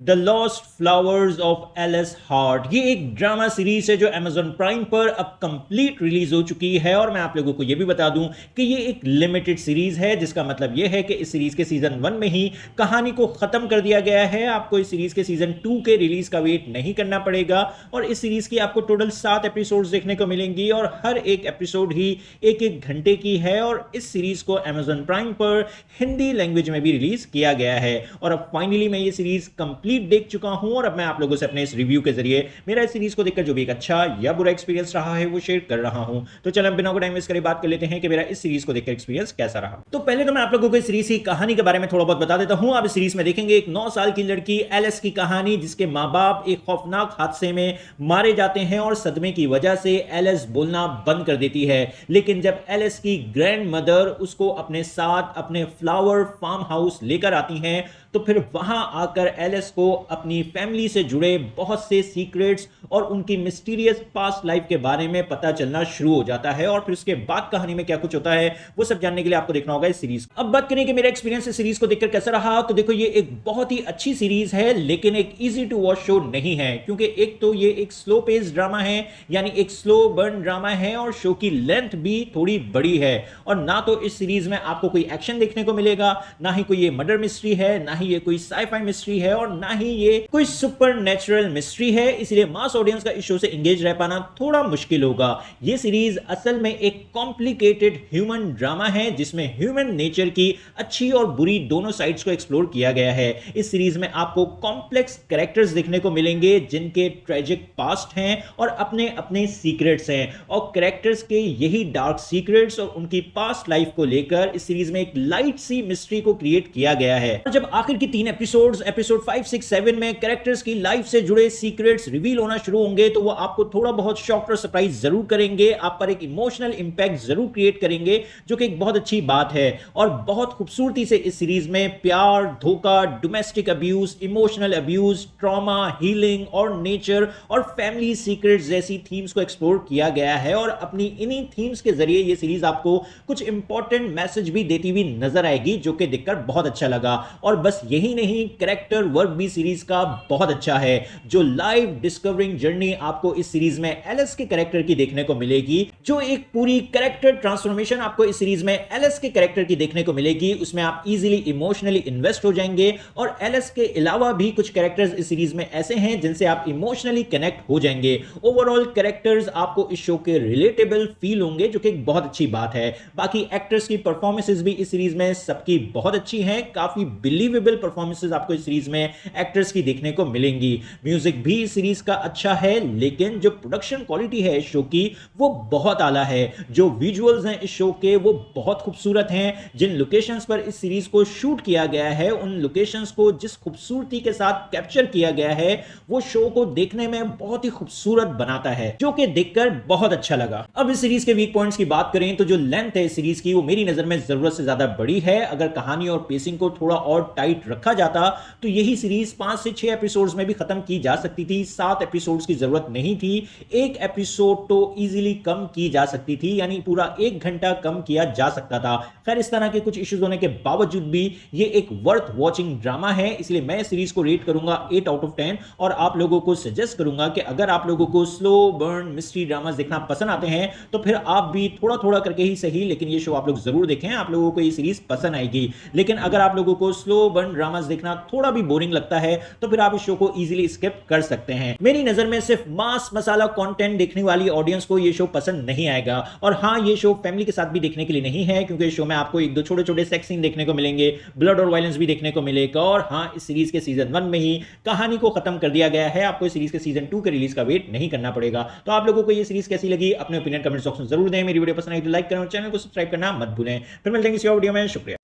The lost flowers of Alice heart. ये एक drama series है जो Amazon प्राइम पर अब कंप्लीट रिलीज हो चुकी है और मैं आप लोगों को यह भी बता दूं कि ये एक लिमिटेड सीरीज है, जिसका मतलब यह है कि इस सीरीज के सीजन 1 में ही कहानी को खत्म कर दिया गया है। आपको इस सीरीज के सीजन 2 के रिलीज का वेट नहीं करना पड़ेगा और इस सीरीज की आपको टोटल 7 एपिसोड्स देखने को मिलेंगी और हर एक एपिसोड ही एक एक घंटे की है और इस सीरीज को Amazon प्राइम पर हिंदी लैंग्वेज में भी रिलीज किया गया है। और अब फाइनली मैं ये सीरीज कंप्लीट देख चुका हूं और अब मैं आप लोगों से अपने इस रिव्यू के जरिए मेरा इस सीरीज को देखकर जो भी एक अच्छा या बुरा एक्सपीरियंस रहा है वो शेयर कर रहा हूं। तो चलो बिना कोई टाइम वेस्ट करे बात कर लेते हैं कि मेरा इस सीरीज को देखकर एक्सपीरियंस कैसा रहा। तो पहले तो मैं आप लोगों को इस सीरीज की कहानी के बारे में थोड़ा बहुत बता देता हूं। आप इस सीरीज में देखेंगे एक 9 साल की लड़की एलिस की कहानी, जिसके मां बाप एक खौफनाक हादसे में मारे जाते हैं और सदमे की वजह से एलिस बोलना बंद कर देती है। लेकिन जब एलिस की ग्रैंड मदर उसको अपने साथ अपने फ्लावर फार्म हाउस लेकर आती हैं तो फिर वहां आकर एलिस को अपनी फैमिली से जुड़े बहुत से सीक्रेट्स और उनकी मिस्टीरियस पास्ट लाइफ के बारे में पता चलना शुरू हो जाता है और फिर उसके बाद कहानी में क्या कुछ होता है वो सब जानने के लिए आपको देखना होगा इस सीरीज। अब बात करें कि मेरा एक्सपीरियंस इस सीरीज को देखकर कैसा रहा, तो देखो ये एक बहुत ही अच्छी सीरीज है लेकिन एक इजी टू वॉच शो नहीं है, क्योंकि एक तो ये एक स्लो पेस ड्रामा है, यानी एक स्लो बर्न ड्रामा है और शो की लेंथ भी थोड़ी बड़ी है। और ना तो इस सीरीज में आपको कोई एक्शन देखने को मिलेगा, ना ही कोई ये मर्डर मिस्ट्री है, ना ये कोई साइफाई मिस्ट्री है और ना ही ये कोई सुपरनैचुरल मिस्ट्री है। इसलिए मास ऑडियंस का इस शो से एंगेज रह पाना थोड़ा मुश्किल होगा। ये सीरीज असल में एक कॉम्प्लिकेटेड ह्यूमन ड्रामा है जिसमें ह्यूमन नेचर की अच्छी और बुरी दोनों साइड्स को एक्सप्लोर किया गया है। इस सीरीज में आपको कॉम्प्लेक्स कैरेक्टर्स देखने को मिलेंगे जिनके ट्रेजिक पास्ट हैं और अपने अपने सीक्रेट्स हैं और कैरेक्टर्स के यही डार्क सीक्रेट्स और उनकी पास्ट लाइफ को लेकर इस सीरीज में एक लाइट सी मिस्ट्री को क्रिएट किया गया है। और जब आखिर की 3 एपिसोड्स एपिसोड 5, 6, 7 में कैरेक्टर्स की लाइफ से जुड़े सीक्रेट्स रिवील होना शुरू होंगे तो वो आपको थोड़ा बहुत शॉक और सरप्राइज जरूर करेंगे, आप पर एक इमोशनल इंपैक्ट जरूर क्रिएट करेंगे, जो कि एक बहुत अच्छी बात है। और बहुत खूबसूरती से इस सीरीज में प्यार, धोखा, domestic abuse, emotional abuse, trauma, healing और नेचर और फैमिली सीक्रेट्स जैसी थीम्स को एक्सप्लोर किया गया है। और अपनी इन्हीं थीम्स के जरिए ये सीरीज आपको कुछ इंपॉर्टेंट मैसेज भी देती हुई नजर आएगी, जो कि देखकर बहुत अच्छा लगा। और बस यही नहीं, कैरेक्टर वर्क भी सीरीज का बहुत अच्छा है। जो लाइव डिस्कवरिंग जर्नी आपको इस सीरीज में एलिस के कैरेक्टर की देखने को मिलेगी, जो एक पूरी कैरेक्टर ट्रांसफॉर्मेशन आपको इस सीरीज में एलिस के कैरेक्टर की देखने को मिलेगी, उसमें आप इजीली इमोशनली इन्वेस्ट हो जाएंगे। और एलिस के अलावा भी कुछ कैरेक्टर्स इस सीरीज में ऐसे हैं जिनसे आप इमोशनली कनेक्ट हो जाएंगे। ओवरऑल कैरेक्टर्स आपको इस शो के रिलेटेबल फील होंगे, जो कि एक बहुत अच्छी बात है। बाकी एक्टर्स की परफॉर्मेंसेस भी इस सीरीज में सबकी बहुत अच्छी हैं, काफी बिलीवेबल परफॉर्मेंसेस आपको इस सीरीज में एक्टर्स की देखने को मिलेंगी। म्यूजिक भी इस सीरीज का अच्छा है, लेकिन जो प्रोडक्शन क्वालिटी है इस शो की वो बहुत आला है। जो विजुअल्स हैं इस शो के वो बहुत खूबसूरत हैं। जिन लोकेशंस पर इस सीरीज को शूट किया गया है, उन लोकेशंस को जिस खूबसूरती के साथ कैप्चर किया गया है, वो शो को देखने में बहुत ही खूबसूरत बनाता है, जो कि देखकर बहुत अच्छा लगा। अब इस सीरीज के वीक पॉइंट्स की बात करें तो जो लेंथ है इस सीरीज की वो मेरी नजर में जरूरत से ज्यादा बड़ी है। अगर कहानी और पेसिंग को थोड़ा और टाइट रखा जाता तो यही सीरीज 5 से 6 एपिसोड्स में भी खत्म की जा सकती थी। 7 एपिसोड्स की जरूरत नहीं थी। एक एपिसोड तो इजीली कम की जा सकती थी, यानी पूरा 1 घंटा कम किया जा सकता था। खैर, इस तरह के कुछ इश्यूज होने के बावजूद भी ये एक वर्थ वॉचिंग ड्रामा है, इसलिए मैं इस सीरीज को रेट करूंगा 8 आउट ऑफ 10 और आप लोगों को सजेस्ट करूंगा कि अगर आप लोगों को स्लो बर्न मिस्ट्री ड्रामास देखना पसंद आते हैं तो फिर आप भी थोड़ा थोड़ा करके ही सही, लेकिन ये शो आप लोग जरूर देखें, आप लोगों को ये सीरीज पसंद आएगी। लेकिन अगर आप लोगों को स्लो बर्न ड्रामास देखना थोड़ा भी बोरिंग लगता है तो फिर आप इस शो को इजीली स्किप कर सकते हैं। मेरी नजर में सिर्फ मास मसाला कंटेंट देखने वाली ऑडियंस को ये शो पसंद नहीं आएगा। और हां, ये शो फैमिली के साथ भी देखने के लिए नहीं है, क्योंकि इस शो में आपको 1-2 छोटे-छोटे सेक्स सीन देखने को मिलेंगे, ब्लड और वायलेंस भी देखने को मिलेगा। और हां, इस सीरीज के सीजन 1 में ही कहानी को खत्म कर दिया गया है। आपको इस सीरीज के सीजन 2 के रिलीज का वेट नहीं करना पड़ेगा। तो आप लोगों को ये सीरीज कैसी लगी अपने ओपिनियन कमेंट बॉक्स में जरूर दें। मेरी वीडियो पसंद आई तो लाइक करें और चैनल को सब्सक्राइब करना मत भूलें। फिर मिलते हैं किसी और वीडियो में। शुक्रिया।